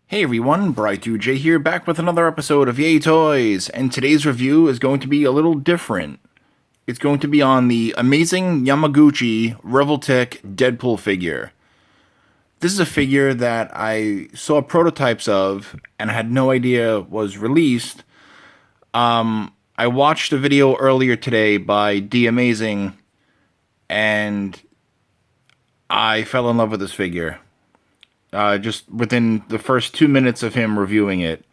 Hey everyone, Bright2J here, back with another episode of Yay Toys, and today's review is going to be a little different. It's going to be on the amazing Yamaguchi Revoltech Deadpool figure. This is a figure that I saw prototypes of and had no idea was released. I watched a video earlier today by D Amazing, and I fell in love with this figure. Just within the first 2 minutes of him reviewing it.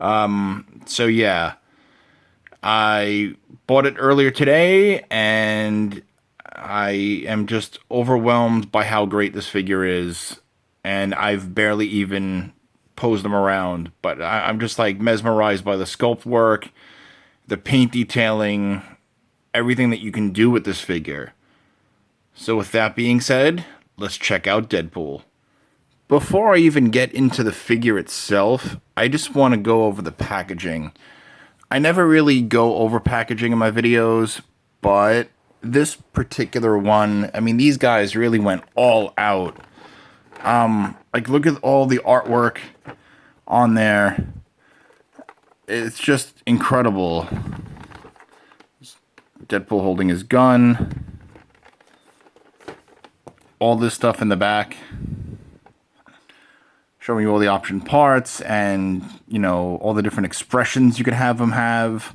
So yeah, I bought it earlier today, and I am just overwhelmed by how great this figure is. And I've barely even posed him around, but I'm just like mesmerized by the sculpt work, the paint detailing, everything that you can do with this figure. So with that being said, let's check out Deadpool. Before I even get into the figure itself, I just want to go over the packaging. I never really go over packaging in my videos, but this particular one, I mean, these guys really went all out. Like, look at all the artwork on there. It's just incredible. Deadpool holding his gun. All this stuff in the back. Showing you all the option parts and, you know, all the different expressions you could have him have.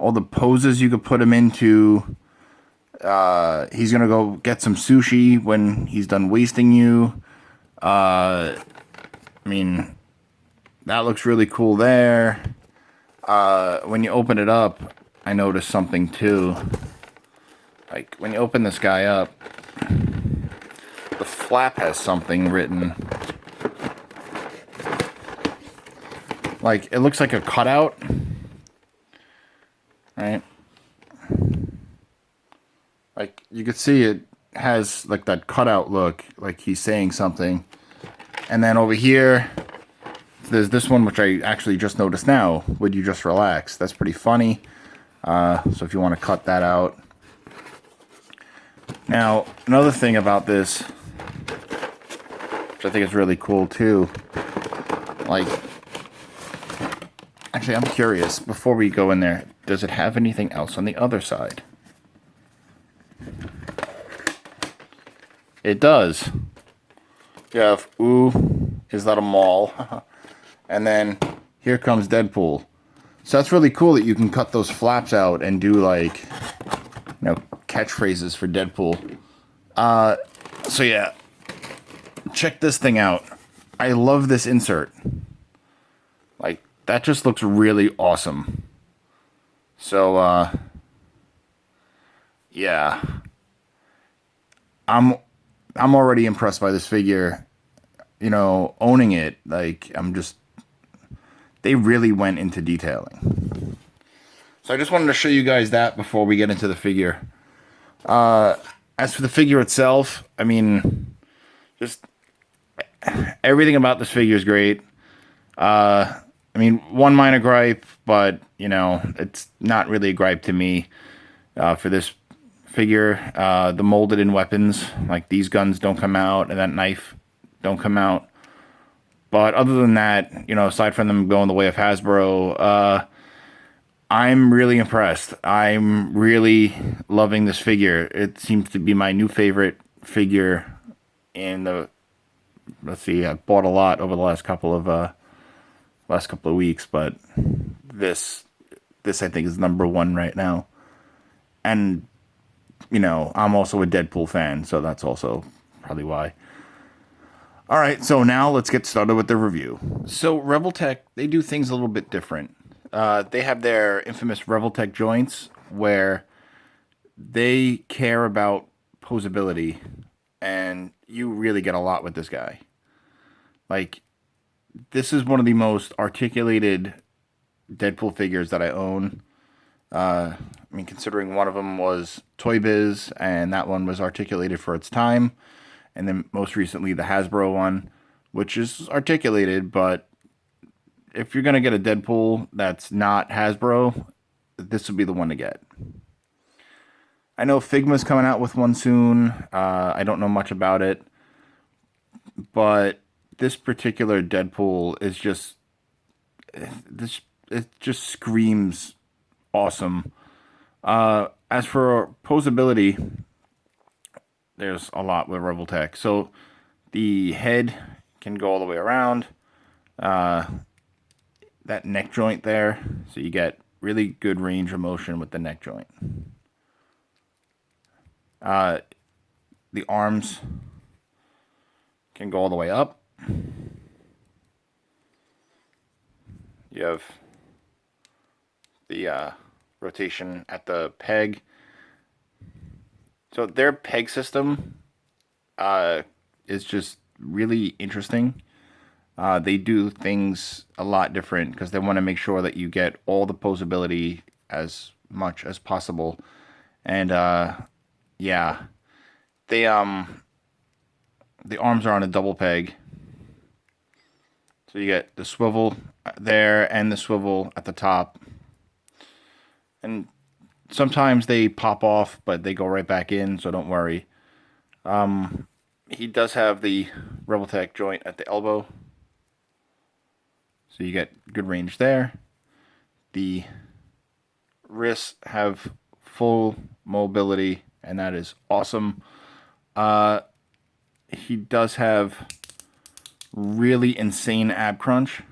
All the poses you could put him into. He's going to go get some sushi when he's done wasting you. I mean, that looks really cool there. When you open it up, I noticed something too. Like, when you open this guy up, the flap has something written. Like, it looks like a cutout, right? Like, you could see it has, like, that cutout look, like he's saying something. And then over here, there's this one, which I actually just noticed now. Would you just relax? That's pretty funny. So if you want to cut that out. Now, another thing about this, which I think is really cool, too. Like, actually, I'm curious, before we go in there, does it have anything else on the other side? It does. You have, ooh, is that a mall? And then, here comes Deadpool. So that's really cool that you can cut those flaps out and do, like, you know, catchphrases for Deadpool. So yeah, check this thing out. I love this insert. Like, that just looks really awesome. So, yeah. I'm already impressed by this figure. You know, owning it, like, they really went into detailing. So I just wanted to show you guys that before we get into the figure. As for the figure itself, I mean, just everything about this figure is great. I mean, one minor gripe, but, you know, it's not really a gripe to me for this figure. The molded in weapons, like these guns don't come out, and that knife don't come out. But other than that, you know, aside from them going the way of Hasbro, I'm really impressed. I'm really loving this figure. It seems to be my new favorite figure in the, let's see, I bought a lot over the last couple of weeks, but this I think is number one right now. And, you know, I'm also a Deadpool fan, so that's also probably why. All right, so now let's get started with the review. So Revoltech, they do things a little bit different. They have their infamous Revoltech joints where they care about posability, and you really get a lot with this guy. Like, this is one of the most articulated Deadpool figures that I own. I mean, considering one of them was Toy Biz, and that one was articulated for its time. And then most recently, the Hasbro one, which is articulated, but if you're going to get a Deadpool that's not Hasbro, this would be the one to get. I know Figma's coming out with one soon. I don't know much about it, but this particular Deadpool is just this. It just screams awesome. As for posability, there's a lot with Revoltech. So the head can go all the way around. That neck joint there, so you get really good range of motion with the neck joint. The arms can go all the way up. You have the rotation at the peg. So their peg system is just really interesting. They do things a lot different because they want to make sure that you get all the posability as much as possible. And yeah, the arms are on a double peg. So you get the swivel there and the swivel at the top. And sometimes they pop off, but they go right back in, so don't worry. He does have the Revoltech joint at the elbow. So you get good range there. The wrists have full mobility, and that is awesome. He does have really insane ab crunch,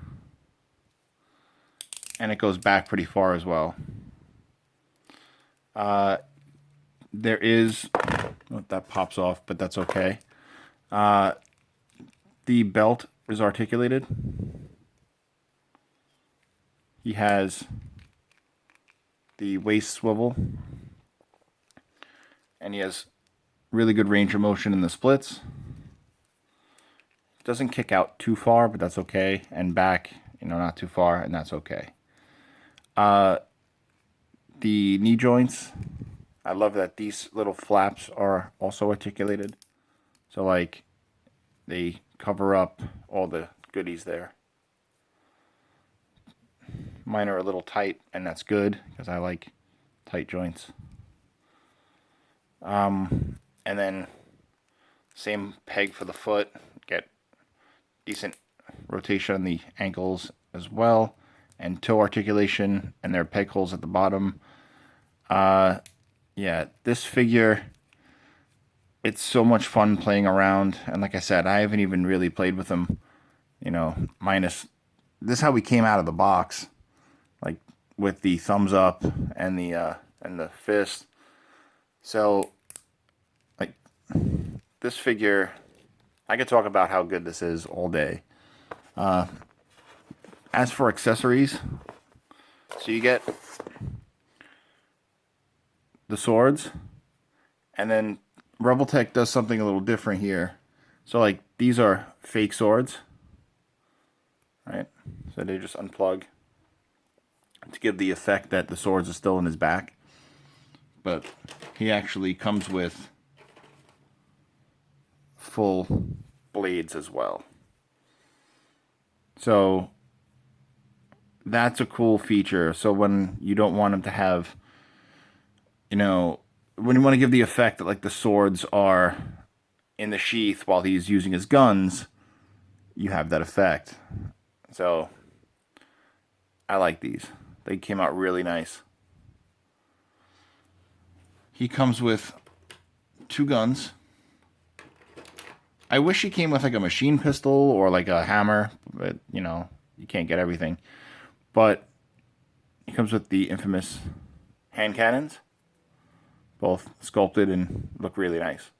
and it goes back pretty far as well. There is, oh, that pops off, but that's okay. The belt is articulated. He has the waist swivel, and he has really good range of motion in the splits. Doesn't kick out too far, but that's okay, and back, not too far, and that's okay. The knee joints, I love that these little flaps are also articulated, so like they cover up all the goodies there. Mine are a little tight, and that's good because I like tight joints. And then same peg for the foot. Get decent rotation on the ankles as well, and toe articulation, and there are peg holes at the bottom. Yeah, this figure, it's so much fun playing around, and like I said, I haven't even really played with them, minus this is how we came out of the box, like with the thumbs up and the fist. So like this figure, I could talk about how good this is all day. As for accessories, so you get the swords, and then Revoltech does something a little different here. So like these are fake swords, right? So they just unplug to give the effect that the swords are still in his back. But he actually comes with full blades as well. So that's a cool feature. So when you don't want him to have, when you want to give the effect that like the swords are in the sheath while he's using his guns, you have that effect. So I like these. They came out really nice. He comes with 2 guns. I wish he came with like a machine pistol or like a hammer, but you can't get everything. But he comes with the infamous hand cannons, both sculpted and look really nice.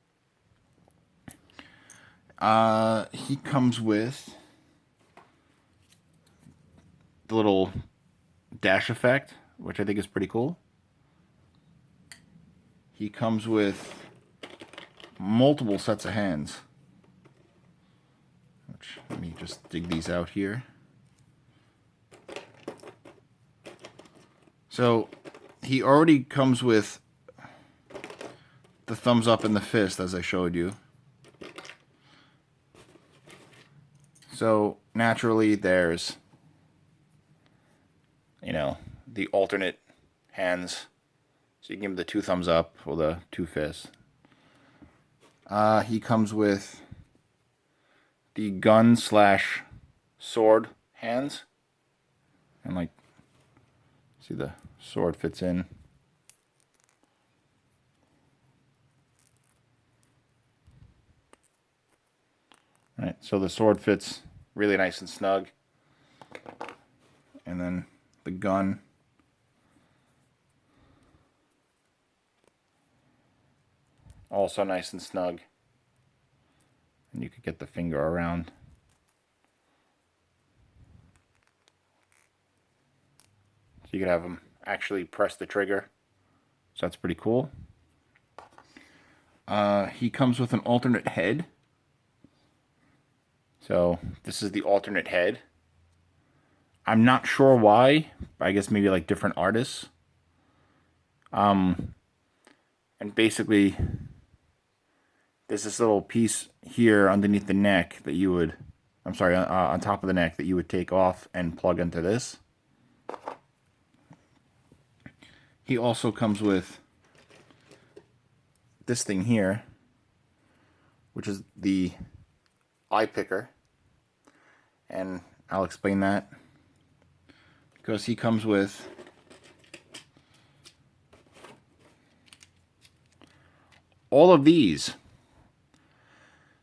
He comes with the little dash effect, which I think is pretty cool. He comes with multiple sets of hands, which, let me just dig these out here. So he already comes with the thumbs up and the fist, as I showed you. So naturally there's, the alternate hands. So you can give him the 2 thumbs up or the 2 fists. He comes with the gun slash sword hands. And like, see the sword fits in. All right, so the sword fits really nice and snug. And then the gun. Also nice and snug. And you could get the finger around. So you could have them actually press the trigger. So that's pretty cool. He comes with an alternate head. So this is the alternate head. I'm not sure why. I guess maybe like different artists. And basically, there's this little piece here underneath the neck that you would, I'm sorry, on top of the neck that you would take off and plug into this. He also comes with this thing here, which is the eye picker. And I'll explain that. Because he comes with all of these.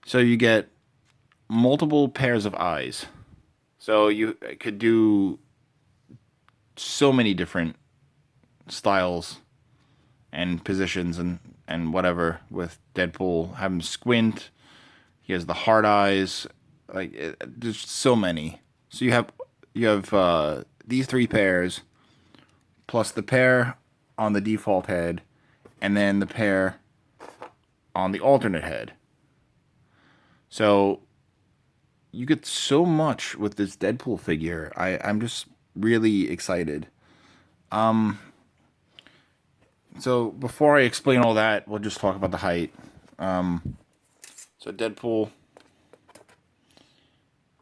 So you get multiple pairs of eyes. So you could do so many different styles and positions and whatever with Deadpool. Have him squint. He has the hard eyes. Like there's so many. So you have these 3 pairs plus the pair on the default head and then the pair on the alternate head. So you get so much with this Deadpool figure. I'm just really excited. So before I explain all that, we'll just talk about the height. So Deadpool,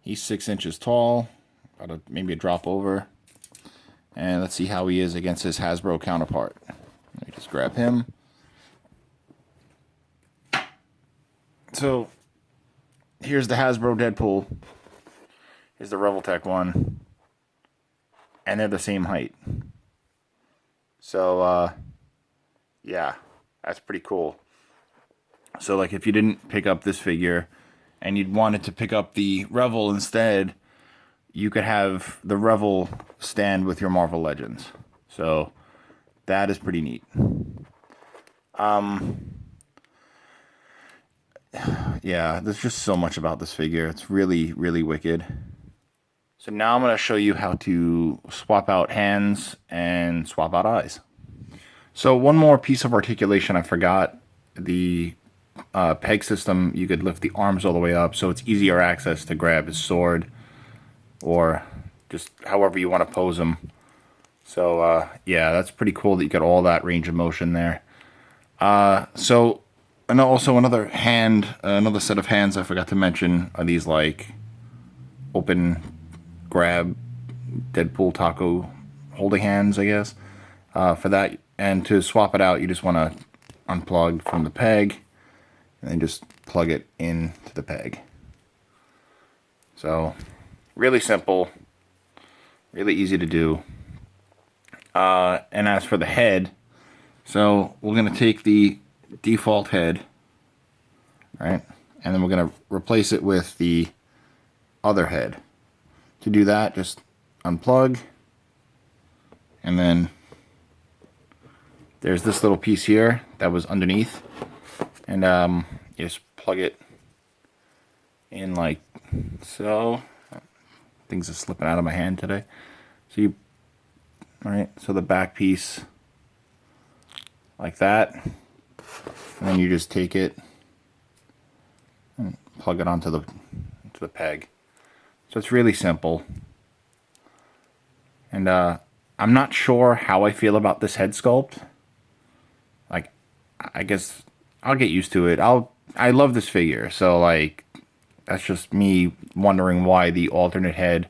he's 6 inches tall, about maybe a drop over. And let's see how he is against his Hasbro counterpart. Let me just grab him. So here's the Hasbro Deadpool. Here's the Revoltech one. And they're the same height. So, yeah, that's pretty cool. So, like, if you didn't pick up this figure and you'd wanted to pick up the Revol instead, you could have the Revol stand with your Marvel Legends. So, that is pretty neat. Yeah, there's just so much about this figure. It's really, really wicked. So now I'm going to show you how to swap out hands and swap out eyes. So one more piece of articulation I forgot. The peg system, you could lift the arms all the way up, so it's easier access to grab his sword or just however you want to pose him. So yeah, that's pretty cool that you got all that range of motion there. And also another set of hands I forgot to mention are these like open grab Deadpool taco holding hands, I guess. For that, and to swap it out, you just want to unplug from the peg and then just plug it into the peg. So really simple, really easy to do. And as for the head, so we're going to take the default head, right, and then we're going to replace it with the other head. To do that, just unplug, and then there's this little piece here that was underneath, and you just plug it in like so. Things are slipping out of my hand today. So you, all right, so the back piece like that, and then you just take it and plug it onto the peg. So it's really simple. And I'm not sure how I feel about this head sculpt. Like, I guess I'll get used to it. I love this figure, so like that's just me wondering why the alternate head.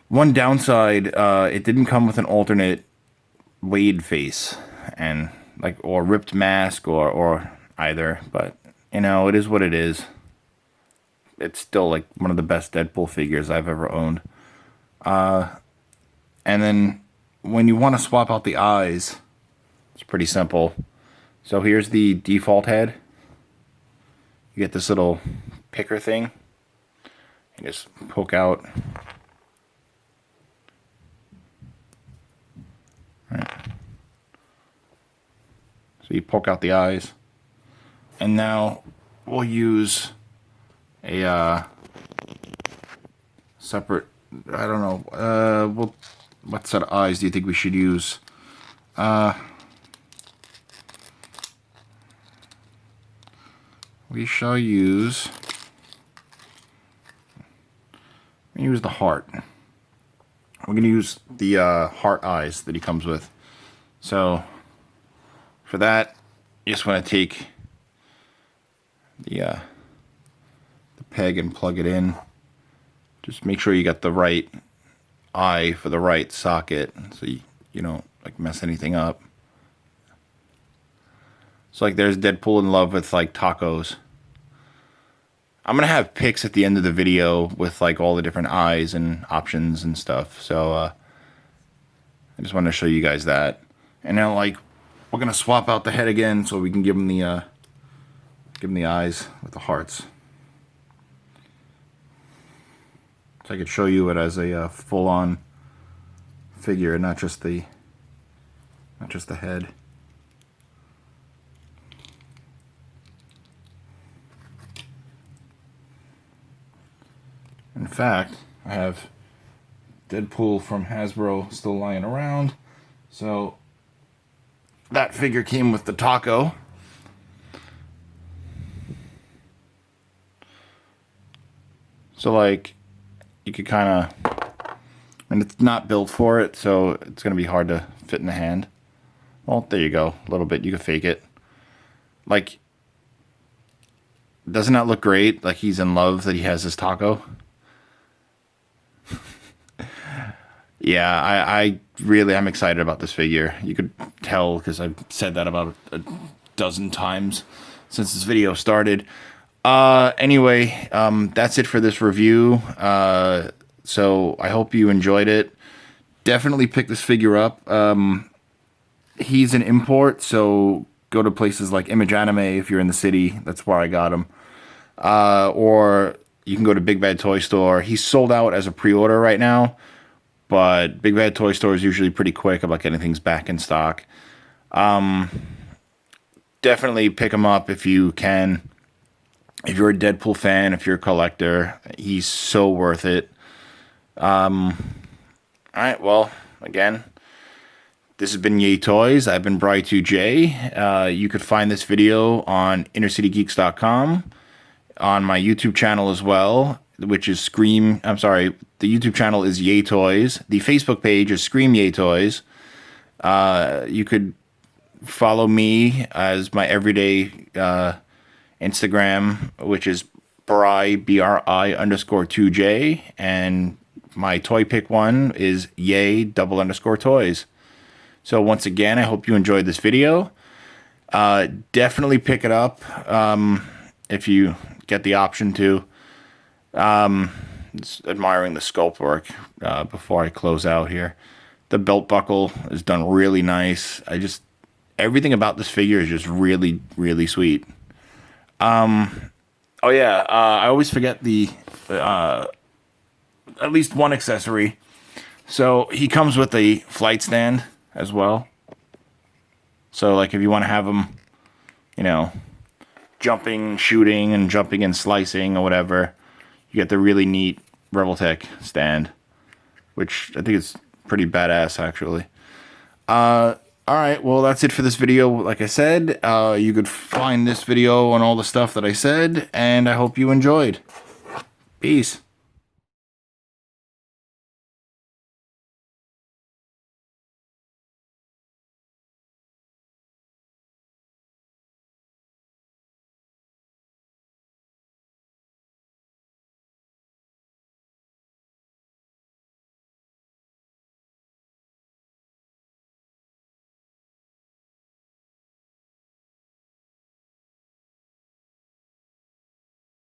One downside, it didn't come with an alternate Wade face and like or ripped mask or either, but you know, it is what it is. it's still like one of the best Deadpool figures I've ever owned. And then when you want to swap out the eyes, it's pretty simple. So here's the default head. You get this little picker thing. You just poke out. Right. So you poke out the eyes. And now we'll use a separate, I don't know, what set of eyes do you think we should use? We shall use the heart. We're going to use the heart eyes that he comes with. So for that, you just want to take the peg and plug it in. Just make sure you got the right eye for the right socket, so you don't like mess anything up. So like there's Deadpool in love with like tacos. I'm gonna have pics at the end of the video with like all the different eyes and options and stuff. So I just wanted to show you guys that. And now like we're gonna swap out the head again so we can give him the eyes with the hearts. So I could show you it as a full-on figure, not just the head. In fact, I have Deadpool from Hasbro still lying around. So that figure came with the taco. So like you could kind of, and it's not built for it, so it's going to be hard to fit in the hand. Well, there you go, a little bit. You can fake it. Like, doesn't that look great? Like he's in love that he has this taco. Yeah, I'm excited about this figure. You could tell because I've said that about a dozen times since this video started. Anyway, that's it for this review. So I hope you enjoyed it. Definitely pick this figure up. He's an import, so go to places like Image Anime if you're in the city. That's where I got him. Or you can go to Big Bad Toy Store. He's sold out as a pre-order right now, but Big Bad Toy Store is usually pretty quick about getting things back in stock. Definitely pick him up if you can. If you're a Deadpool fan, if you're a collector, he's so worth it. Alright, well, again, this has been Yay Toys. I've been Bri2J. You could find this video on InnerCityGeeks.com, on my YouTube channel as well, which is the YouTube channel is Yay Toys. The Facebook page is Scream Yay Toys. You could follow me as my everyday Instagram, which is BRI_2J, and my toy pick one is Yay_toys. So once again, I hope you enjoyed this video. Definitely pick it up if you get the option to. Just admiring the sculpt work before I close out here. The belt buckle is done really nice. Everything about this figure is just really, really sweet. Oh yeah, I always forget the at least one accessory. So he comes with a flight stand as well. So like if you want to have him, jumping, shooting, and jumping and slicing or whatever, you get the really neat Revoltech stand, which I think is pretty badass actually. Alright, well that's it for this video. Like I said, you could find this video on all the stuff that I said, and I hope you enjoyed. Peace.